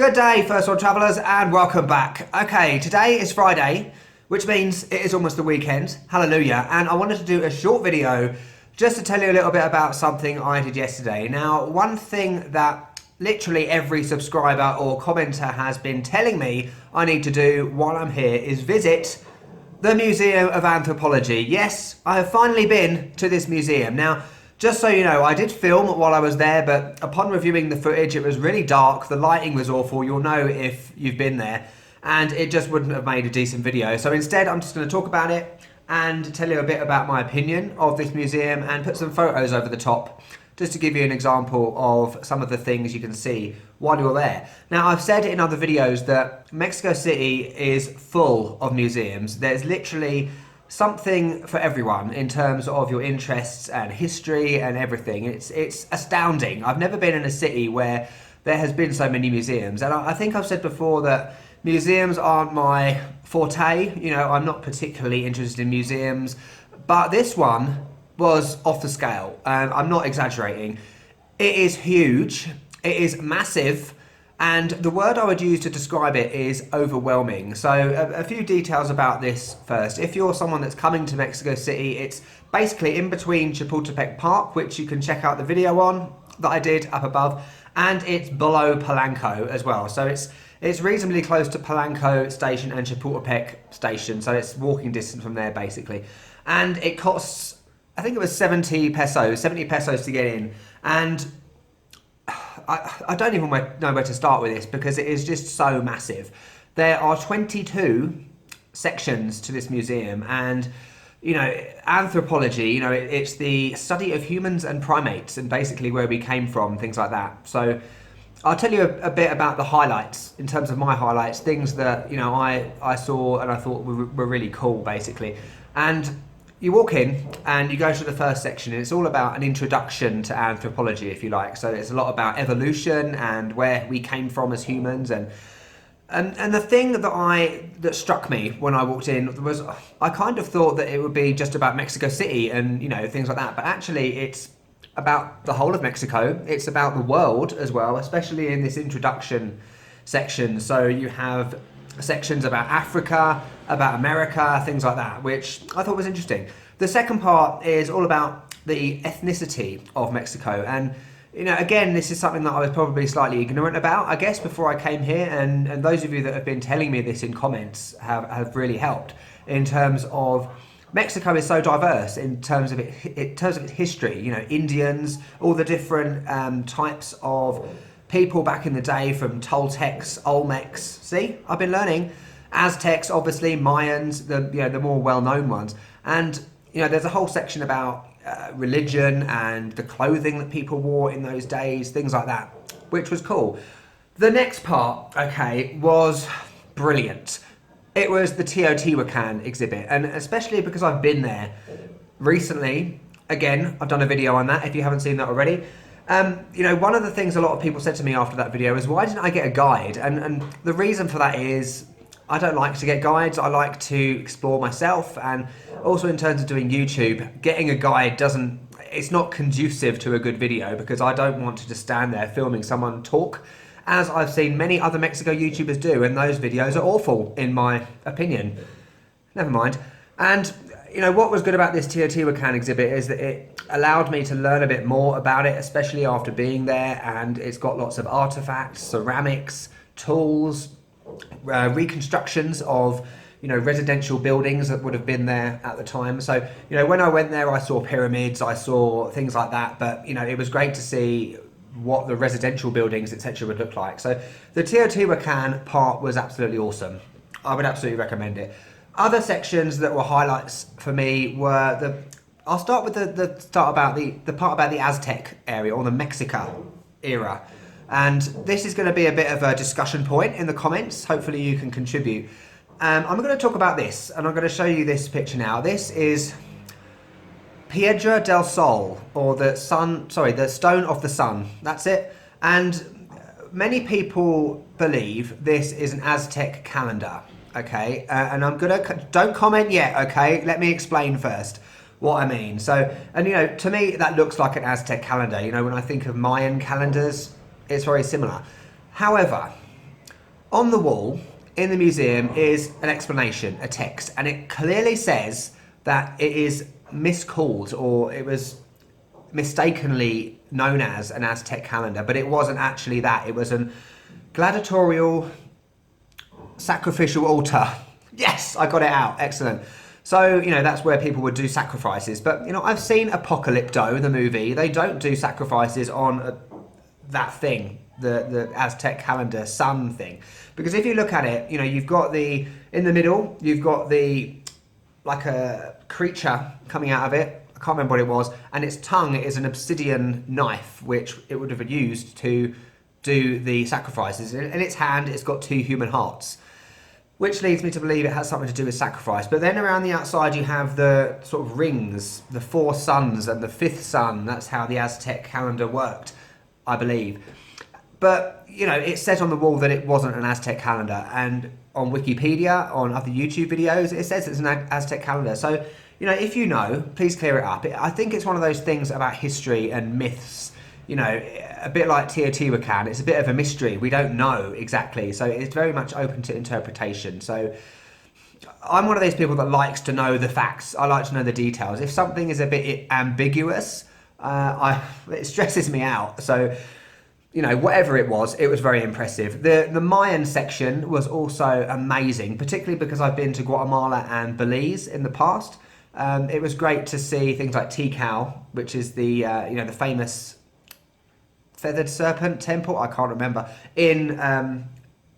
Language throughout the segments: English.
Good day, first world travellers, and welcome back. Okay, today is Friday, which means it is almost the weekend. Hallelujah. And I wanted to do a short video just to tell you a little bit about something I did yesterday. Now, one thing that literally every subscriber or commenter has been telling me I need to do while I'm here is visit the Museum of Anthropology. Yes, I have finally been to this museum. Now, just so you know, I did film while I was there, but upon reviewing the footage, it was really dark, the lighting was awful, you'll know if you've been there, and it just wouldn't have made a decent video. So instead, I'm just going to talk about it and tell you a bit about my opinion of this museum and put some photos over the top, just to give you an example of some of the things you can see while you're there. Now, I've said in other videos that Mexico City is full of museums. There's literally something for everyone in terms of your interests and history and everything. It's astounding. I've never been in a city where there has been so many museums. And I think I've said before that museums aren't my forte. You know, I'm not particularly interested in museums, but this one was off the scale. I'm not exaggerating. It is huge. It is massive. And the word I would use to describe it is overwhelming. So a few details about this first. If you're someone that's coming to Mexico City, it's basically in between Chapultepec Park, which you can check out the video on that I did up above, and it's below Polanco as well. So it's reasonably close to Polanco Station and Chapultepec Station. So it's walking distance from there basically. And it costs, I think it was 70 pesos to get in. And I don't even know where to start with this because it is just so massive. There are 22 sections to this museum, and you know, anthropology, you know, it's the study of humans and primates and basically where we came from, things like that. So I'll tell you a bit about the highlights in terms of my highlights, things that, you know, I saw and I thought were really cool basically. And you walk in and you go to the first section, and it's all about an introduction to anthropology, if you like. So it's a lot about evolution and where we came from as humans. And the thing that struck me when I walked in was I kind of thought that it would be just about Mexico City and, you know, things like that. But actually it's about the whole of Mexico. It's about the world as well, especially in this introduction section. So you have sections about Africa, about America, things like that, which I thought was interesting. The second part is all about the ethnicity of Mexico. And, you know, again, this is something that I was probably slightly ignorant about, I guess, before I came here. And those of you that have been telling me this in comments have really helped in terms of Mexico is so diverse in terms of its history. You know, Indians, all the different types of people back in the day, from Toltecs, Olmecs. See, I've been learning. Aztecs, obviously, Mayans, the more well-known ones. And, you know, there's a whole section about religion and the clothing that people wore in those days, things like that, which was cool. The next part, okay, was brilliant. It was the Teotihuacan exhibit, and especially because I've been there recently. Again, I've done a video on that if you haven't seen that already. You know, one of the things a lot of people said to me after that video is, why didn't I get a guide? And the reason for that is I don't like to get guides. I like to explore myself. And also in terms of doing YouTube, getting a guide it's not conducive to a good video, because I don't want to just stand there filming someone talk, as I've seen many other Mexico YouTubers do, and those videos are awful in my opinion. Never mind. And you know, what was good about this Teotihuacan exhibit is that it allowed me to learn a bit more about it, especially after being there. And it's got lots of artifacts, ceramics, tools, reconstructions of, you know, residential buildings that would have been there at the time. So, you know, when I went there, I saw pyramids, I saw things like that. But, you know, it was great to see what the residential buildings, etc., would look like. So the Teotihuacan part was absolutely awesome. I would absolutely recommend it. Other sections that were highlights for me were I'll start with the part about the Aztec area, or the Mexica era. And this is going to be a bit of a discussion point in the comments. Hopefully you can contribute. I'm going to talk about this, and I'm going to show you this picture now. This is Piedra del Sol, or the Stone of the Sun. That's it. And many people believe this is an Aztec calendar. Okay, and don't comment yet, okay? Let me explain first what I mean. So, and you know, to me, that looks like an Aztec calendar. You know, when I think of Mayan calendars, it's very similar. However, On the wall in the museum is an explanation, a text, and it clearly says that it is miscalled, or it was mistakenly known as an Aztec calendar, but it wasn't actually that. It was an gladiatorial sacrificial altar. Yes, I got it out. Excellent. So, you know, that's where people would do sacrifices. But, you know, I've seen Apocalypto, the movie. They don't do sacrifices on that thing, the Aztec calendar sun thing. Because if you look at it, you know, you've got in the middle, you've got like a creature coming out of it. I can't remember what it was. And its tongue is an obsidian knife, which it would have used to do the sacrifices. In its hand, it's got 2 human hearts, which leads me to believe it has something to do with sacrifice. But then around the outside, you have the sort of rings, the 4 suns and the 5th sun. That's how the Aztec calendar worked, I believe. But, you know, it says on the wall that it wasn't an Aztec calendar. And on Wikipedia, on other YouTube videos, it says it's an Aztec calendar. So, you know, if you know, please clear it up. I think it's one of those things about history and myths, you know, a bit like Teotihuacan. It's a bit of a mystery. We don't know exactly. So it's very much open to interpretation. So I'm one of those people that likes to know the facts. I like to know the details. If something is a bit ambiguous, it stresses me out. So, you know, whatever it was very impressive. The Mayan section was also amazing, particularly because I've been to Guatemala and Belize in the past. It was great to see things like Tikal, which is the you know, the famous feathered serpent temple, I can't remember, in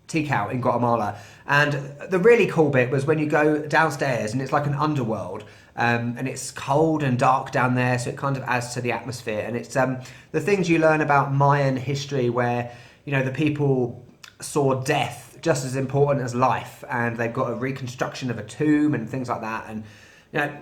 Tikal in Guatemala. And the really cool bit was when you go downstairs and it's like an underworld, and it's cold and dark down there, so it kind of adds to the atmosphere. And it's the things you learn about Mayan history, where, you know, the people saw death just as important as life, and they've got a reconstruction of a tomb and things like that. And, you know,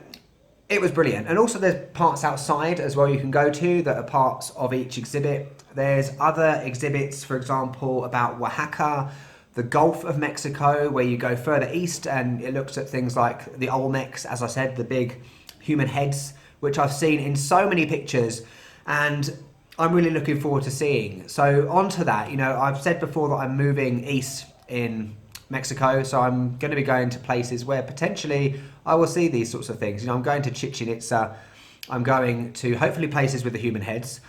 it was brilliant. And also there's parts outside as well you can go to that are parts of each exhibit. There's other exhibits, for example, about Oaxaca, the Gulf of Mexico, where you go further east, and it looks at things like the Olmecs, as I said, the big human heads, which I've seen in so many pictures, and I'm really looking forward to seeing. So onto that, you know, I've said before that I'm moving east in Mexico, so I'm going to be going to places where potentially I will see these sorts of things. You know, I'm going to Chichen Itza, I'm going to hopefully places with the human heads.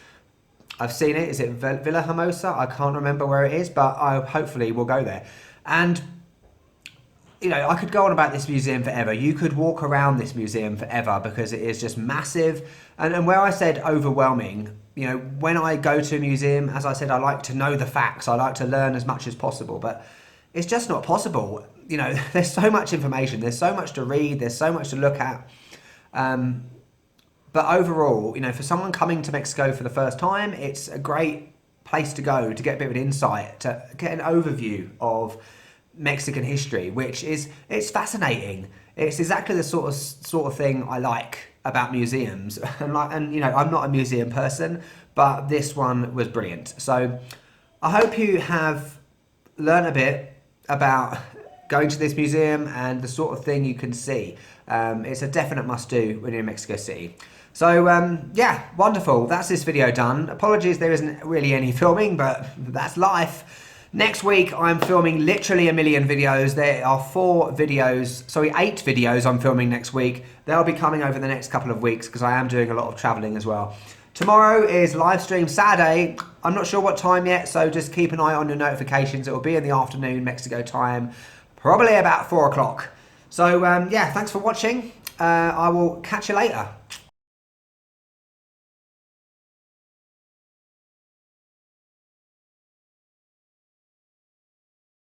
I've seen it. Is it Villa Hermosa? I can't remember where it is, but I hopefully will go there. And, you know, I could go on about this museum forever. You could walk around this museum forever because it is just massive. And where I said overwhelming, you know, when I go to a museum, as I said, I like to know the facts. I like to learn as much as possible, but it's just not possible. You know, there's so much information. There's so much to read. There's so much to look at. But overall, you know, for someone coming to Mexico for the first time, it's a great place to go to get a bit of an insight, to get an overview of Mexican history, which it's fascinating. It's exactly the sort of thing I like about museums. And you know, I'm not a museum person, but this one was brilliant. So I hope you have learned a bit about going to this museum and the sort of thing you can see. It's a definite must-do when you're in Mexico City. So, yeah, wonderful. That's this video done. Apologies, there isn't really any filming, but that's life. Next week, I'm filming literally a million videos. There are 8 videos I'm filming next week. They'll be coming over the next couple of weeks because I am doing a lot of traveling as well. Tomorrow is live stream Saturday. I'm not sure what time yet, so just keep an eye on your notifications. It will be in the afternoon, Mexico time, probably about 4 o'clock. So, yeah, thanks for watching. I will catch you later.